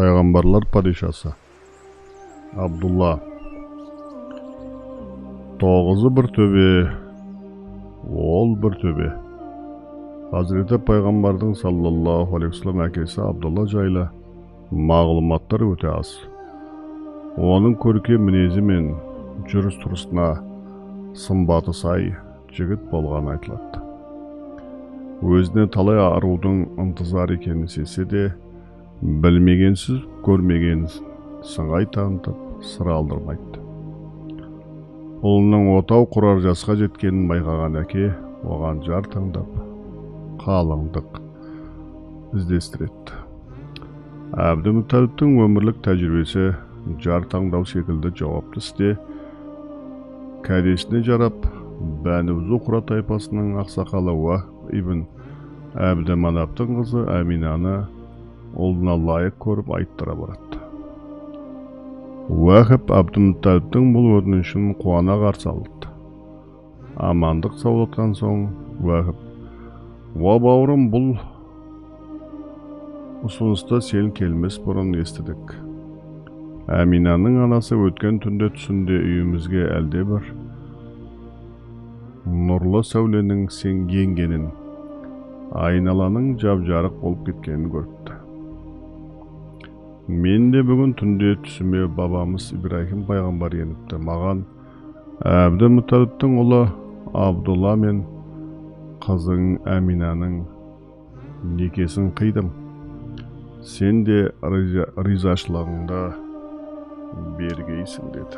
Пайғамбарлар падишасы Абдулла. Тоғызы бір төбе, ол бір төбе. Hazreti Пайғамбардың саллаллаху алейхи вассалам әкесі Абдулла жайлы мағлұматтар өте аз. Оның көркем мінезі мен жүріс-тұрысына сымбаты сай жігіт болғаны айтылады. Өзіне талай арудың ынтызар екенін сезсе де, білмегенсіз көрмеген сыңай танытып сыр алдырмайды. Ұлының отау құрар жасқа жеткенін байқаған әке оған жар таңдап, қалыңдық іздестіреді. Әбдімұтталиптің өмірлік тәжірибесі жар таңдау секілді жауапты істе кәдесіне жарап, Бәні Зухра тайпасының ақсақалы Уахб ибн Әбдіманаптың қызы Әминаны ұлына лайық көріп айттыра барады. Уахб Әбдімұтталиптің бұл өтінішін қуана қарсы алды. Амандық саулатқан соң Уахб: "Уа бауырым, бұл ұсынысты сен келмес бұрын естідік. Әминаның анасы өткен түнде түсінде үйімізге әлде бір нұрлы сәуленің енгенін, айналаның жап-жарық болып кеткенін көріпті. Мен де бүгін түнде түсіме бабамыз Ибрахим пайғамбар еніпті. Маған Әбдімұтталиптің ұлы Абдулла мен қызың Әминаның некесін қидым. Сен де ризашылығыңды бергейсің" деді.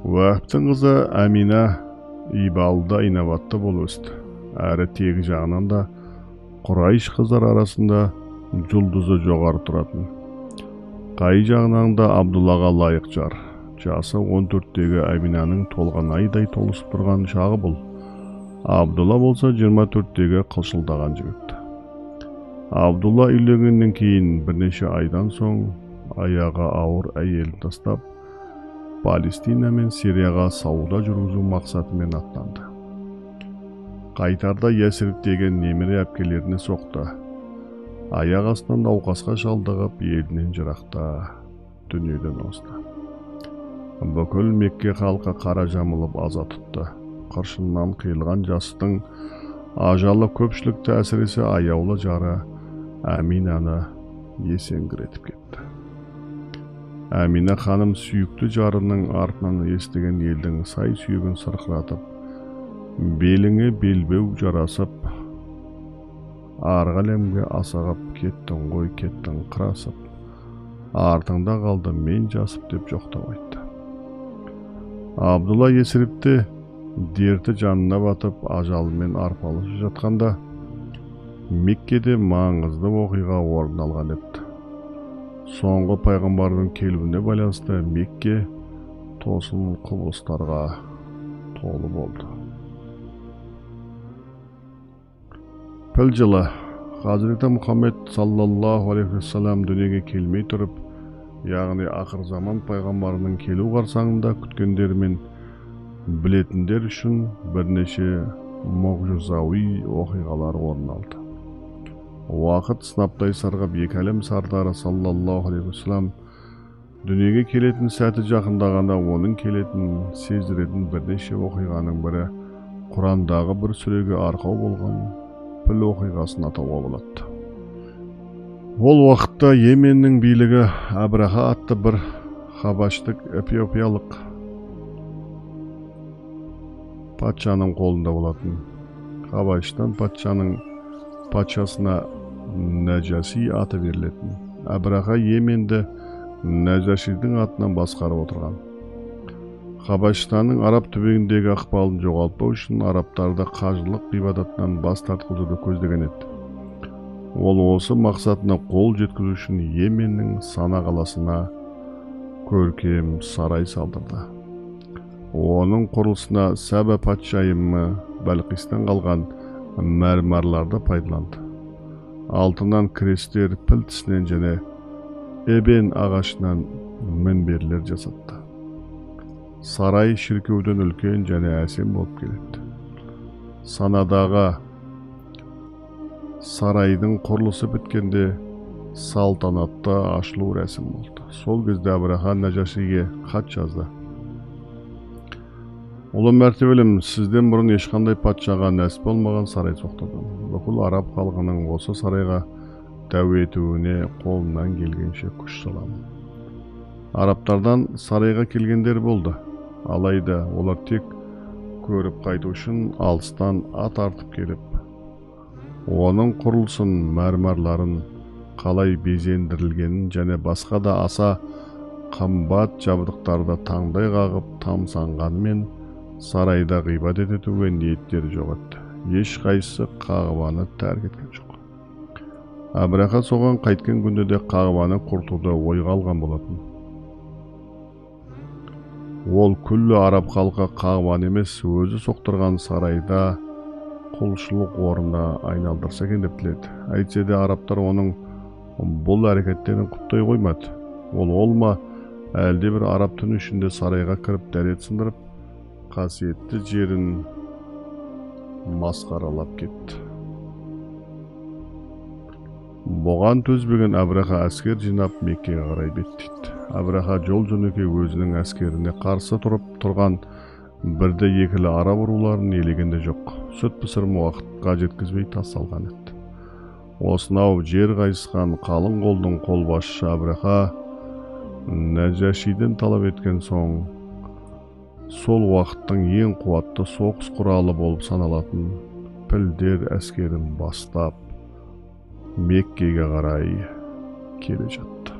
Уахбтың қызы Әмина ибалды, инабатты болып өсті. Әрі тегі жағынан да Құрайш қыздар арасында жұлдызы жоғары тұратын. Қай жағынан да Абдуллаға лайық жар. Жасы 14-тегі Әминаның толған айдай толысып тұрған шағы бұл. Абдулла болса 24-тегі қылшылдаған жігіт. Абдулла үйленгеннен кейін бірнеше айдан соң аяғы ауыр әйелін тастап, Палестина мен Сирияға сауда жүргізу мақсатымен аттанды. Қайтарда Ясриб деген немере әпкелеріне соқты. Аяқ астынан науқасқа шалдығып, елінен жырақта дүниеден озды. Бүкіл Мекке халқы қара жамылып аза тұтты. Қыршыннан қиылған жастың ажалы көпшілікті, әсіресе аяулы жары Әминаны есеңгіретіп кетті. Әмина ханым сүйікті жарының артынан естіген елдің сай сүйегін сырқыратып, беліңе белбеу жарасып, арғы әлемге асығып, кеттің ғой, кеттің қырасып, артыңда қалды мен жасып деп жоқтау айтты. Абдулла Ясрибте дерті жанына батып, ажалымен арпалысып жатқанда, Меккеде маңызды оқиға орын алған еді. Соңғы пайғамбардың келуіне байланысты Мекке тосын құбылыстарға толы болды. Піл жылы Хазіреті Мұхаммед саллаллаху алейхи вассалам дүниеге келмей тұрып, яғни ақыр заман пайғамбарының келу қарсаңында күткендер мен білетіндер үшін бірнеше мұғжизауи оқиғалар орын алды. Уақыт сынаптай сырғып, екі әлем сардары саллаллаху алейхи вассалам дүниеге келетін сәті жақындағанда, оның келетін сездіретін бірнеше оқиғаның бірі Құрандағы бір сүреге арқау болған піл оқиғасын атауға болады. Ол уақытта Йеменнің билігі Абраха атты бір хабаштық эфиопиялық патшаның қолында болатын. Хабаштан патшасына Нәжаси аты берілетін. Абраха Йеменді Нәжашидің атынан басқарып отырған. Хабаштанның араб түбегіндегі ықпалын жоғалтпау үшін арабтарды қажылық ғибадатынан бас тартқызуды көздеген еді. Ол осы мақсатына қол жеткізу үшін Йеменнің Сана қаласына көркем сарай салдырды. Оның құрылысына Сәбә патшайымы Бәлқистен қалған мәрмәрларды пайдаланды. Алтыннан крестер, піл тісінен және эбен ағашынан мінберлер жасатты. Сарай шіркеуден үлкен және әсем болып келеді. Санадағы сарайдың құрылысы біткенде салтанатты ашылу рәсім болды. Сол кезде Абраха Нәжашиге хат жазды. Ұлы мәртебелім, сізден бұрын ешқандай патшаға нәсіп болмаған сарай соқтырдым. Бүкіл араб халқының осы сарайға тәу етуіне қолымнан келгенше күш саламын. Арабтардан сарайға келгендер болды. Алайда олар тек көріп қайту үшін алыстан ат артып келіп, оның құрылысын, мәрмәрларын, қалай безендірілгенін және басқа да аса қымбат жабдықтарды таңдай қағып тамсанғанымен сарайда ғибадат етуге ниеттері жоқ еді. Ешқайсысы Қағбаны тәрк еткен жоқ. Абраха соған қайткен күнде де Қағбаны құртуды ойға алған болатын. Ол күллі араб халқы Қағбаны емес, өзі соқтырған сарайда құлшылық орнына айналдырса екен деп тіледі. Әйтсе де арабтар оның бұл әрекеттерін құптай қоймады. Ол ма әлде бір араб түн ішінде сарайға кіріп дәрет сындырып, қасиетті жерін масқаралап кетті. Бұған төзбеген Абраха әскер жинап Меккеге қарай беттейді. Абраха жол жөнекей өзінің әскеріне қарсы тұрған бірді екілі араб руларын елегенде жоқ. Сүт пісірім уақытқа жеткізбей тас салған еді. Осынау жер қайысқан қалың қолдың қолбасшысы Абраха Нәжашиден талап еткен соң, сол уақыттың ең қуатты соғыс құралы болып саналатын пілдер әскерін бастап Меккеге қарай келе жатты.